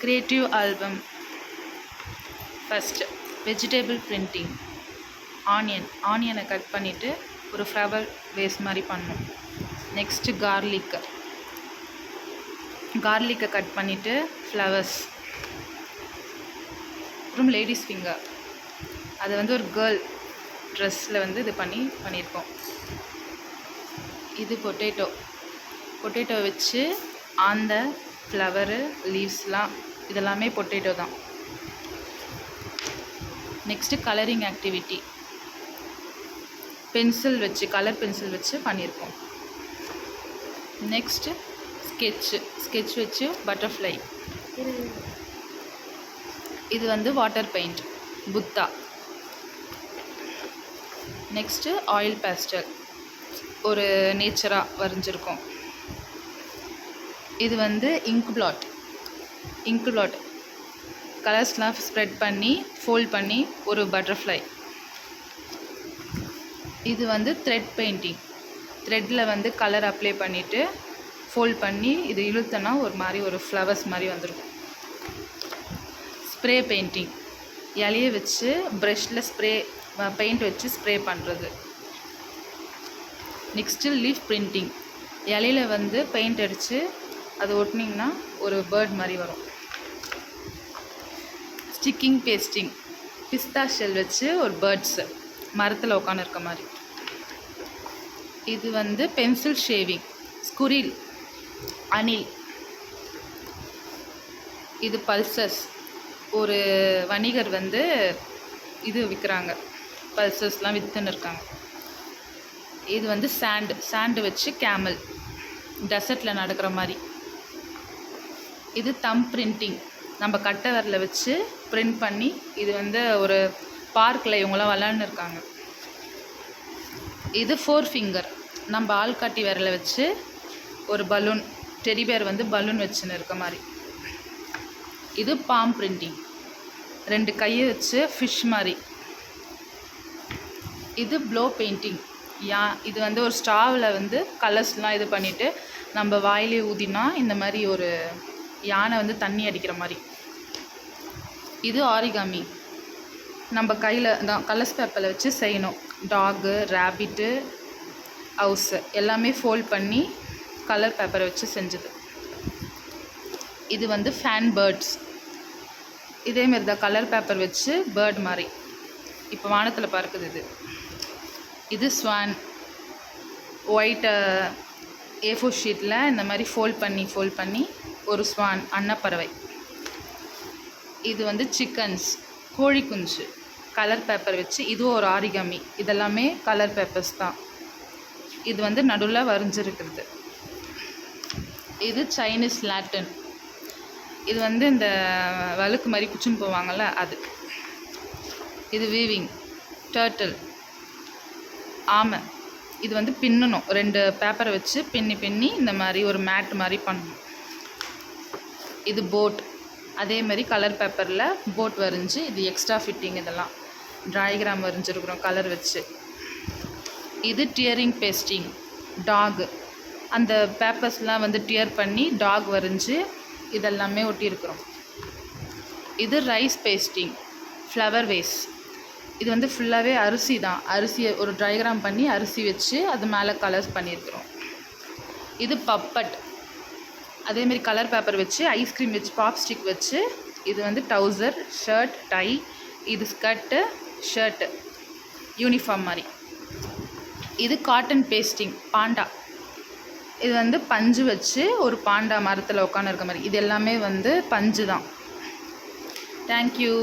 creative album. First vegetable printing. ஆனியனை cut பண்ணிவிட்டு ஒரு ஃப்ளவர் வேஸ் மாதிரி பண்ணணும். நெக்ஸ்ட்டு கார்லிக்கை கட் பண்ணிவிட்டு ஃப்ளவர்ஸ். அப்புறம் லேடிஸ் ஃபிங்கர், அது வந்து ஒரு கேர்ள் ட்ரெஸ்ஸில் வந்து இது பண்ணியிருக்கோம். இது பொட்டேட்டோ வச்சு அந்த ஃப்ளவரு லீவ்ஸ்லாம் இதெல்லாமே பொட்டேட்டோ தான். Next colouring activity, colour pencil வச்சு பண்ணியிருக்கோம். நெக்ஸ்ட்டு ஸ்கெட்ச் வச்சு பட்டர்ஃப்ளை. இது வந்து water paint Buddha. Next oil pastel, ஒரு நேச்சராக வரைஞ்சிருக்கோம். இது வந்து இங்க் பிளாட் கலர்ஸ்லாம் ஸ்ப்ரெட் பண்ணி ஃபோல்ட் பண்ணி ஒரு பட்டர்ஃப்ளை. இது வந்து த்ரெட் பெயிண்டிங், த்ரெட்டில் வந்து கலர் அப்ளை பண்ணிவிட்டு ஃபோல்ட் பண்ணி இது இழுத்தனா ஒரு ஃப்ளவர்ஸ் மாதிரி வந்துருக்கும். ஸ்ப்ரே பெயிண்டிங், இலையை வச்சு ப்ரஷில் பெயிண்ட் வச்சு ஸ்ப்ரே பண்ணுறது. நெக்ஸ்ட்டு லீஃப் பிரிண்டிங், இலையில் வந்து பெயிண்ட் அடித்து அது ஒட்டினிங்கன்னா ஒரு பேர்ட் மாதிரி வரும். ஸ்டிக்கிங் பேஸ்டிங், பிஸ்தா ஷெல் வச்சு ஒரு பேர்ட்ஸு மரத்தில் உட்காந்துருக்க மாதிரி. இது வந்து பென்சில் ஷேவிங், ஸ்குரில், அணில். இது பல்சஸ், ஒரு வணிகர் வந்து இது விற்கிறாங்க, பல்சஸ்லாம் விற்றுன்னு இருக்காங்க. இது வந்து சாண்டு வச்சு கேமல், டெசர்ட்டில் நடக்கிற மாதிரி. இது தம் பிரிண்டிங், நம்ம கட்டை விரலை வச்சு பிரிண்ட் பண்ணி இது வந்து ஒரு பார்க்கில் இவங்களாம் விளாட்னு இருக்காங்க. இது 4 ஃபிங்கர், நம்ம ஆள்காட்டி விரலை வச்சு ஒரு பலூன், டெடிபேர் வந்து பலூன் வச்சுன்னு இருக்க மாதிரி. இது பாம் பிரிண்டிங், 2 கையை வச்சு ஃபிஷ் மாதிரி. இது ப்ளோ பெயிண்டிங், இது வந்து ஒரு ஸ்டாவில் வந்து கலர்ஸ்லாம் இது பண்ணிவிட்டு நம்ம வாயிலே ஊதினா இந்த மாதிரி ஒரு யானை வந்து தண்ணி அடிக்கிற மாதிரி. இது ஆரிகாமி, நம்ம கையில் தான் கலர்ஸ் பேப்பரில் வச்சு செய்யணும். டாகு, ரேபிட்டு, ஹவுஸு எல்லாமே ஃபோல்ட் பண்ணி கலர் பேப்பரை வச்சு செஞ்சது. இது வந்து ஃபேன் பேர்ட்ஸ், இதேமாரி தான் கலர் பேப்பர் வச்சு பேர்ட் மாதிரி இப்போ வானத்தில் பறக்குது. இது ஸ்வான், ஒயிட் A4 ஷீட்டில் இந்த மாதிரி ஃபோல்ட் பண்ணி ஒரு ஸ்வான், அன்னப்பறவை. இது வந்து சிக்கன்ஸ், கோழி குஞ்சு, கலர் பேப்பர் வச்சு இதுவும் ஒரு ஆரிகாமி. இதெல்லாமே கலர் பேப்பர்ஸ் தான். இது வந்து நடுவில் வரைஞ்சிருக்கிறது. இது சைனீஸ் லேட்டன், இது வந்து இந்த வழுக்கு மாதிரி குச்சின்னு போவாங்கள்ல அது. இது வீவிங், டர்ட்டில், ஆமை. இது வந்து பின்னணும், 2 பேப்பரை வச்சு பின்னி இந்த மாதிரி ஒரு மேட் மாதிரி பண்ணணும். இது போட், அதே மாதிரி கலர் பேப்பரில் போட் வரைஞ்சி இது எக்ஸ்ட்ரா ஃபிட்டிங், இதெல்லாம் டயக்ராம் வரைஞ்சிருக்கிறோம் கலர் வச்சு. இது டியரிங் பேஸ்டிங், டாகு, அந்த பேப்பர்ஸ்லாம் வந்து டியர் பண்ணி டாக் வரைஞ்சி இதெல்லாமே ஒட்டியிருக்கிறோம். இது ரைஸ் பேஸ்டிங், ஃப்ளவர் வேஸ். இது வந்து ஃபுல்லாகவே அரிசி தான், அரிசியை ஒரு டயக்ராம் பண்ணி அரிசி வச்சு அது மேலே கலர்ஸ் பண்ணியிருக்கிறோம். இது பப்பட், அதேமாரி கலர் பேப்பர் வச்சு ஐஸ்கிரீம் வச்சு பாப்ஸ்டிக் வச்சு இது வந்து டவுசர், ஷர்ட், டை. இது ஸ்கர்ட்டு, ஷர்ட்டு, யூனிஃபார்ம் மாதிரி. இது காட்டன் பேஸ்டிங், பாண்டா. இது வந்து பஞ்சு வச்சு ஒரு பாண்டா மரத்தில் உட்காந்து இருக்க மாதிரி. இது எல்லாமே வந்து பஞ்சு தான். தேங்க்யூ.